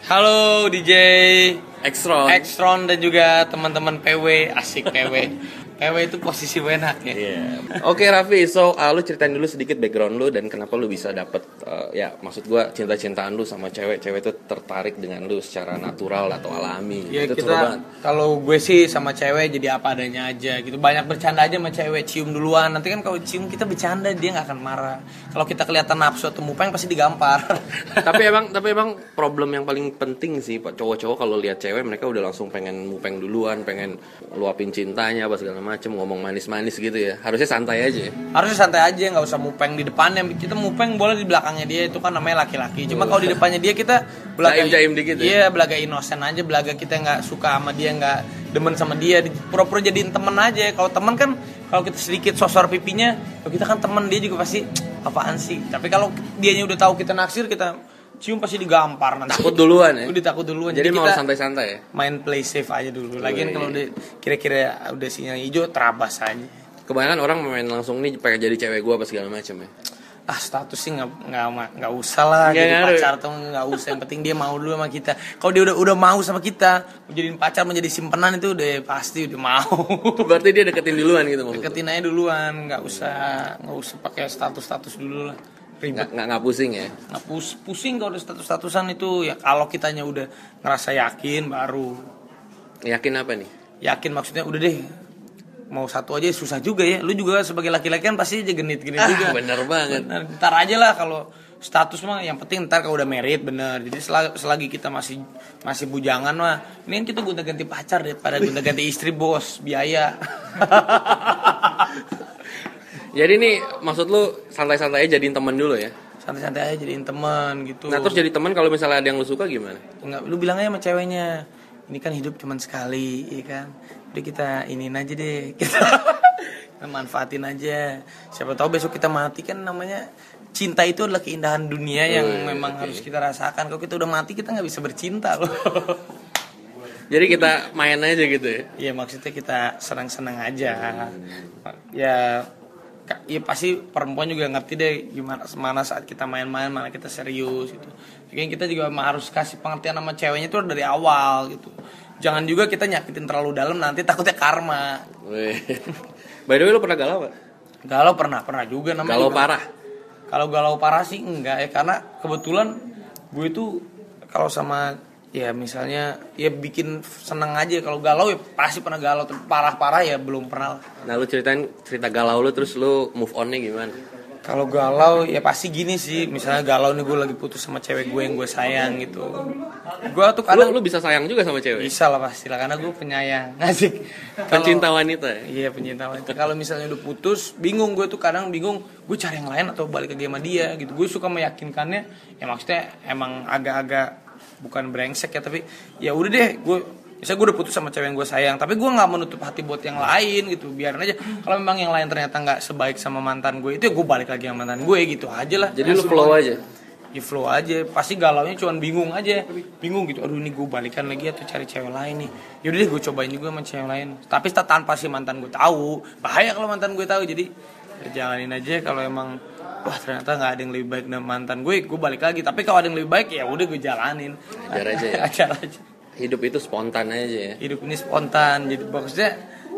Halo DJ Extron. dan juga teman-teman PW, asik PW. PW itu posisi enak ya. Oke Raffi, so lu ceritain dulu sedikit background lu dan kenapa lu bisa dapet ya maksud gua cinta-cintaan lu sama cewek itu tertarik dengan lu secara natural atau alami. Ya itu kita kalau gue sih sama cewek jadi apa adanya aja gitu. Banyak bercanda aja sama cewek, cium duluan. Nanti kan kalau cium kita bercanda dia nggak akan marah. Kalau kita kelihatan nafsu atau mupeng pasti digampar. tapi emang problem yang paling penting sih Pak, cowok-cowok kalau lihat cewek mereka udah langsung pengen mupeng duluan, pengen luapin cintanya apa segala macem, ngomong manis-manis gitu ya. Harusnya santai aja ya. Harusnya santai aja, nggak usah mupeng di depannya. Kita mupeng boleh di belakangnya dia, itu kan namanya laki-laki. Cuma kalau di depannya dia kita belaga jaim dikit ya. Iya, belaga innocent aja, belaga kita nggak suka sama dia, nggak demen sama dia, pura-pura jadiin temen aja. Kalau temen kan kalau kita sedikit sosor pipinya, kalau kita kan temen, dia juga pasti apaan sih. Tapi kalau dianya udah tahu kita naksir, kita cium pasti digampar nanti. Takut duluan ya. Udah takut duluan. Jadi mau santai-santai ya. Main play safe aja dulu. Lagian kalau udah kira-kira udah sinyal hijau, terabas aja. Kebanyakan orang main langsung nih pengen jadi cewek gua apa segala macam ya. Status sih nggak usah lah jadi pacar atau nggak usah, yang penting dia mau dulu sama kita. Kalau dia udah mau sama kita, menjadiin pacar, menjadi simpenan, itu udah pasti udah mau. Berarti dia deketin duluan gitu maksudnya. Deketin aja duluan, nggak usah pakai status dulu lah. Nggak pusing ya. Nggak pusing kalau udah statusan itu ya. Kalau kitanya udah ngerasa yakin baru. Yakin apa nih? Yakin maksudnya udah deh, mau satu aja susah juga ya. Lu juga sebagai laki-laki kan pasti aja genit-genit juga. Bener banget. Ntar aja lah kalau status mah, yang penting ntar kalau udah married bener. Jadi selagi kita masih bujangan mah, ini kita gonta-ganti pacar daripada gonta-ganti istri, bos, biaya. Jadi nih maksud lu santai-santai aja jadiin teman dulu ya? Santai-santai aja jadiin teman gitu. Nah terus jadi teman kalau misalnya ada yang lu suka gimana? Enggak, lu bilang aja sama ceweknya, ini kan hidup cuman sekali, ya kan? Udah kita iniin aja deh, kita manfaatin aja. Siapa tahu besok kita mati, kan namanya cinta itu adalah keindahan dunia yang memang harus kita rasakan. Kalau kita udah mati kita nggak bisa bercinta loh. Jadi kita main aja gitu ya? Iya, maksudnya kita senang-senang aja. Ya pasti perempuan juga ngerti deh gimana saat kita main-main, mana kita serius gitu. Jadi kita juga harus kasih pengertian sama ceweknya itu dari awal gitu. Jangan juga kita nyakitin terlalu dalam, nanti takutnya karma. By the way, lu pernah galau gak? Galau pernah juga namanya. Galau juga. Parah? Kalau galau parah sih enggak ya, karena kebetulan gue itu kalau sama ya misalnya ya bikin seneng aja. Kalau galau ya pasti pernah galau, parah-parah ya belum pernah. Nah lu ceritain cerita galau lu, terus lu move on-nya gimana? Kalau galau ya pasti gini sih, misalnya galau nih gue lagi putus sama cewek gue yang gue sayang gitu. Gue tuh kadang lu bisa sayang juga sama cewek? Bisa lah pasti lah, karena gue penyayang. Asik. Pencinta wanita ya? Iya, pencinta wanita. Kalau misalnya udah putus, bingung gue tuh, kadang bingung gue cari yang lain atau balik lagi sama dia gitu. Gue suka meyakinkannya, ya maksudnya emang agak-agak bukan brengsek ya, tapi ya udah deh, misalnya gue udah putus sama cewek yang gue sayang, tapi gue nggak menutup hati buat yang lain gitu. Biarin aja. Kalau memang yang lain ternyata nggak sebaik sama mantan gue, itu ya gue balik lagi sama mantan gue gitu aja lah. Jadi lu flow aja? Ya flow aja. Pasti galaunya cuman bingung aja. Bingung gitu. Aduh, ini gue balikan lagi atau cari cewek lain nih. Yaudah deh, gue cobain juga sama cewek lain. Tapi tanpa si mantan gue tahu. Bahaya kalau mantan gue tahu. Jadi ya jalanin aja. Kalau emang wah ternyata nggak ada yang lebih baik dari mantan gue balik lagi. Tapi kalau ada yang lebih baik ya udah gue jalanin. Ajar aja ya. Ajar aja. Hidup itu spontan aja ya. Hidup ini spontan. Jadi maksudnya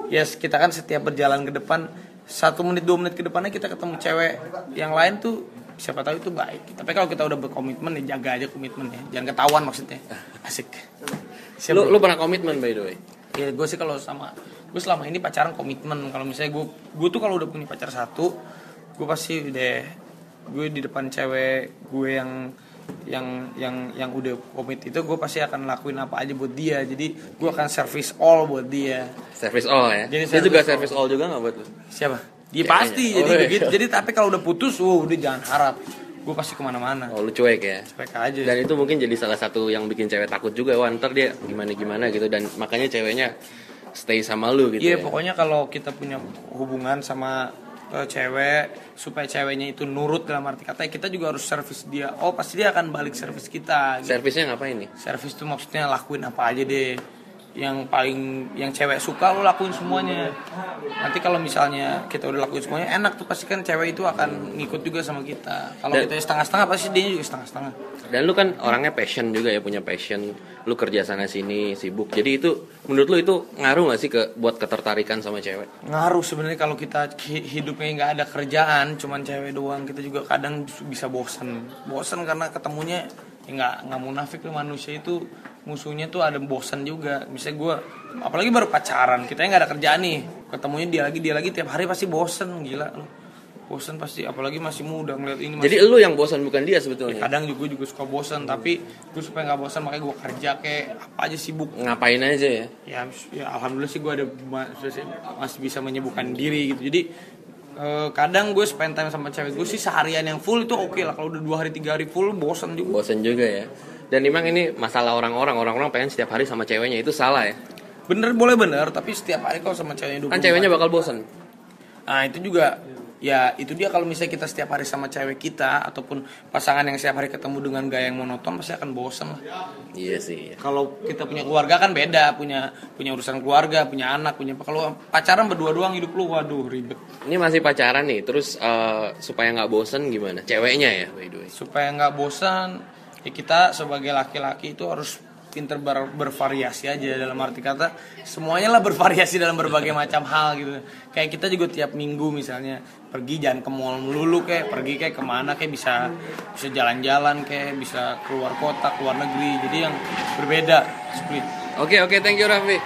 ya kita kan setiap berjalan ke depan 1 menit 2 menit ke depannya kita ketemu cewek yang lain tuh, siapa tahu itu baik. Tapi kalau kita udah berkomitmen ya jaga aja komitmennya. Jangan ketahuan maksudnya. Asik. Lu pernah komitmen by the way? Ya gue sih kalau gue selama ini pacaran komitmen. Kalau misalnya gue tuh kalau udah punya pacar satu, gue pasti gue di depan cewek gue yang udah komit itu, gue pasti akan lakuin apa aja buat dia. Jadi gue akan service all buat dia. Service all ya? Jadi dia juga service all juga gak buat lu? Siapa? Dia pasti. Jadi begitu. Jadi tapi kalau udah putus, udah jangan harap. Gue pasti kemana-mana. Oh lu cuek ya? Cuek aja. Dan itu mungkin jadi salah satu yang bikin cewek takut juga. Wah ntar dia gimana gitu. Dan makanya ceweknya stay sama lu gitu. Iya, ya? Pokoknya kalau kita punya hubungan sama cewek, supaya ceweknya itu nurut dalam arti kata, kita juga harus servis dia. Oh pasti dia akan balik servis kita gitu. Servisnya ngapain nih? Servis itu maksudnya lakuin apa aja deh. yang cewek suka lo lakuin semuanya. Nanti kalau misalnya kita udah lakuin semuanya enak tuh, pasti kan cewek itu akan ngikut juga sama kita. Kalau kita setengah-setengah pasti dia juga setengah-setengah. Dan lu kan orangnya passion juga ya, punya passion. Lu kerja sana sini sibuk. Jadi itu menurut lu itu ngaruh gak sih buat ketertarikan sama cewek? Ngaruh sebenarnya. Kalau kita hidupnya nggak ada kerjaan, cuman cewek doang, kita juga kadang bisa bosan karena ketemunya ya nggak munafik loh, manusia itu musuhnya tuh ada bosan juga. Misalnya gue apalagi baru pacaran, kita nggak ada kerjaan nih, ketemunya dia lagi tiap hari pasti bosan, gila lu. Bosan pasti, apalagi masih muda ngeliat ini. Jadi lu yang bosan bukan dia sebetulnya. Kadang juga suka bosan, tapi gue supaya nggak bosan makanya gue kerja kayak apa aja, sibuk. Ngapain aja ya? Ya alhamdulillah sih gue masih bisa menyibukkan diri gitu. Jadi kadang gue spend time sama cewek gue sih seharian yang full itu oke lah. Kalau udah 2 hari 3 hari full bosan juga. Bosan juga ya. Dan memang ini masalah orang-orang pengen setiap hari sama ceweknya, itu salah ya. Boleh bener, tapi setiap hari kalau sama ceweknya 24. Kan ceweknya bakal bosan. Nah itu juga, ya itu dia, kalau misalnya kita setiap hari sama cewek kita ataupun pasangan yang setiap hari ketemu dengan gaya yang monoton pasti akan bosan lah. Iya sih. Kalau kita punya keluarga kan beda, punya urusan keluarga, punya anak, kalau pacaran berdua doang hidup lu, waduh ribet. Ini masih pacaran nih, terus supaya nggak bosan gimana? Ceweknya ya, by the way. Supaya nggak bosan, ya kita sebagai laki-laki itu harus pinter bervariasi aja, dalam arti kata semuanya lah bervariasi dalam berbagai macam hal gitu. Kayak kita juga tiap minggu misalnya pergi, jangan ke mall melulu, kayak pergi kayak kemana, kayak bisa jalan-jalan, kayak bisa keluar kota, keluar negeri, jadi yang berbeda, split. Oke, thank you Raffi.